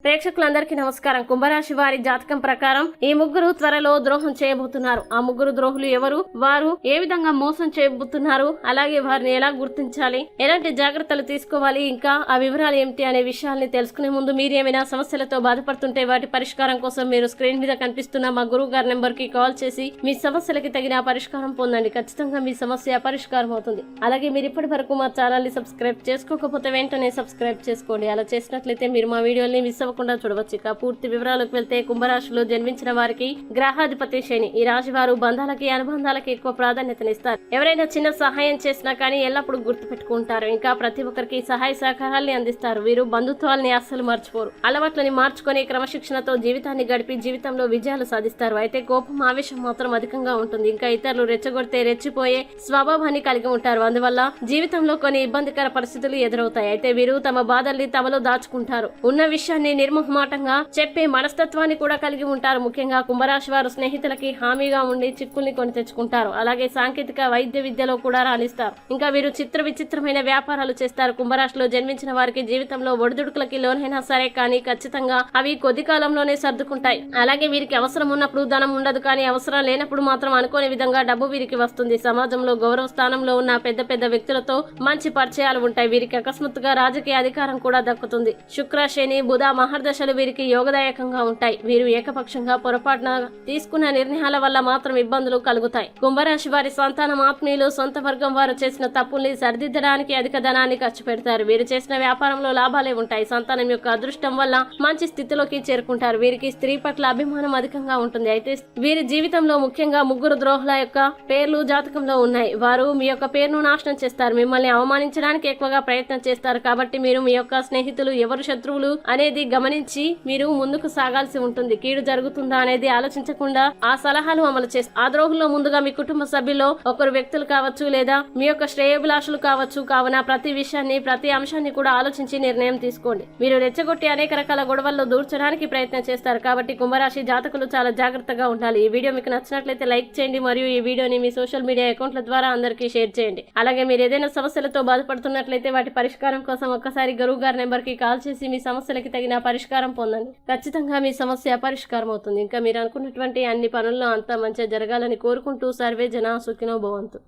ప్రేక్షకులందరికీ నమస్కారం. కుంభరాశి వారి జాతకం ప్రకారం ఈ ముగ్గురు త్వరలో ద్రోహం చేయబోతున్నారు. ఆ ముగ్గురు ద్రోహులు ఎవరు, వారు ఏ విధంగా మోసం చేయబోతున్నారు, అలాగే వారిని ఎలా గుర్తించాలి, ఎలాంటి జాగ్రత్తలు తీసుకోవాలి, ఇంకా ఆ వివరాలు ఏమిటి అనే విషయాల్ని తెలుసుకునే ముందు మీరు ఏమైనా సమస్యలతో బాధపడుతుంటే వాటి పరిష్కారం కోసం మీరు స్క్రీన్ మీద కనిపిస్తున్న మా గురువు గారి నెంబర్ కి కాల్ చేసి మీ సమస్యలకి తగిన పరిష్కారం పొందండి. ఖచ్చితంగా మీ సమస్య పరిష్కారం అవుతుంది. అలాగే మీరు ఇప్పటి వరకు మా ఛానల్ ని సబ్స్క్రైబ్ చేసుకోకపోతే వెంటనే సబ్స్క్రైబ్ చేసుకోండి. అలా చేసినట్లయితే మీరు మా వీడియోని మిస్ అవ్వకుండా చూడవచ్చు. ఇక పూర్తి వివరాలకు వెళ్తే కుంభరాశిలో జన్మించిన వారికి గ్రహాధిపతి శని. ఈ రాశి వారు బంధాలకి అనుబంధాలకి ఎక్కువ ప్రాధాన్యతనిస్తారు. ఎవరైనా చిన్న సహాయం చేసినా కానీ ఎల్లప్పుడూ గుర్తు పెట్టుకుంటారు. ఇంకా ప్రతి ఒక్కరికి సహాయ సహకారాల్ని అందిస్తారు. వీరు బంధుత్వాల్ని అస్సలు మర్చిపోరు. అలవాట్లని మార్చుకొని క్రమశిక్షణతో జీవితాన్ని గడిపి జీవితంలో విజయాలు సాధిస్తారు. అయితే కోపం, ఆవేశం మాత్రం అధికంగా ఉంటుంది. ఇంకా ఇతరులు రెచ్చగొడితే రెచ్చిపోయే స్వభావాన్ని కలిగి ఉంటారు. అందువల్ల జీవితంలో కొన్ని ఇబ్బందికర పరిస్థితులు ఎదురవుతాయి. అయితే వీరు తమ బాధల్ని తమలో దాచుకుంటారు. ఉన్న విషయాన్ని నిర్మోహమాటంగా చెప్పే మనస్తత్వాన్ని కూడా కలిగి ఉంటారు. ముఖ్యంగా కుంభరాశి వారు స్నేహితులకి హామీగా ఉండి చిక్కుల్ని కొని తెచ్చుకుంటారు. అలాగే సాంకేతిక వైద్య విద్యలో కూడా రాణిస్తారు. ఇంకా వీరు చిత్ర విచిత్రమైన వ్యాపారాలు చేస్తారు. కుంభరాశిలో జన్మించిన వారికి జీవితంలో ఒడిదుడుకులకి లోనైనా సరే కానీ ఖచ్చితంగా అవి కొద్ది కాలంలోనే సర్దుకుంటాయి. అలాగే వీరికి అవసరం ఉన్నప్పుడు ధనం ఉండదు, కానీ అవసరం లేనప్పుడు మాత్రం అనుకోని విధంగా డబ్బు వీరికి వస్తుంది. సమాజంలో గౌరవ స్థానంలో ఉన్న పెద్ద పెద్ద వ్యక్తులతో మంచి పరిచయాలు ఉంటాయి. వీరికి అకస్మాత్తుగా రాజకీయ అధికారం కూడా దక్కుతుంది. శుక్ర, శని, బుధ మహర్దశలు వీరికి యోగదాయకంగా ఉంటాయి. వీరు ఏకపక్షంగా పొరపాటున తీసుకున్న నిర్ణయాల వల్ల మాత్రం ఇబ్బందులు కలుగుతాయి. కుంభరాశి వారి సంతానం, ఆత్మీయులు, సొంత వర్గం వారు చేసిన తప్పుల్ని సరిదిద్దడానికి అధిక ధనాన్ని ఖర్చు పెడతారు. వీరు చేసిన వ్యాపారంలో లాభాలే ఉంటాయి. సంతానం యొక్క అదృష్టం వల్ల మంచి స్థితిలోకి చేరుకుంటారు. వీరికి స్త్రీ పట్ల అభిమానం అధికంగా ఉంటుంది. అయితే వీరి జీవితంలో ముఖ్యంగా ముగ్గురు ద్రోహుల యొక్క పేర్లు జాతకంలో ఉన్నాయి. వారు మీ యొక్క పేరును నాశనం చేస్తారు. మిమ్మల్ని అవమానించడానికి ఎక్కువగా ప్రయత్నం చేస్తారు. కాబట్టి మీరు మీ యొక్క స్నేహితులు ఎవరు శత్రువులు అనేది గమనించి మీరు ముందుకు సాగాల్సి ఉంటుంది. కీడు జరుగుతుందా అనేది ఆలోచించకుండా ఆ సలహాలు అమలు చేస్తారు. ఆ ద్రోహుల్లో ముందుగా మీ కుటుంబ సభ్యుల్లో ఒకరు వ్యక్తులు కావచ్చు, లేదా మీ యొక్క శ్రేయోభిలాషులు కావచ్చు. కావున ప్రతి విషయాన్ని, ప్రతి అంశాన్ని కూడా ఆలోచించి నిర్ణయం తీసుకోండి. మీరు రెచ్చగొట్టి అనేక రకాల గొడవల్లో దూర్చడానికి ప్రయత్నం చేస్తారు. కాబట్టి కుంభరాశి జాతకులు చాలా జాగ్రత్తగా ఉండాలి. ఈ వీడియో మీకు నచ్చినట్లయితే లైక్ చేయండి మరియు ఈ వీడియోని మీ సోషల్ మీడియా అకౌంట్ల ద్వారా అందరికీ షేర్ చేయండి. అలాగే మీరు ఏదైనా సమస్యలతో బాధపడుతున్నట్లయితే వాటి పరిష్కారం కోసం ఒక్కసారి గురువు గారి నెంబర్ కి కాల్ చేసి మీ సమస్యలకి తగిన పరిష్కారం పొందండి. ఖచ్చితంగా మీ సమస్య పరిష్కారం అవుతుంది. ఇంకా మీరు అనుకున్నటువంటి అన్ని పనుల్లో అంతా మంచిగా జరగాలని కోరుకుంటూ సర్వే జన సుఖినో భవంతు.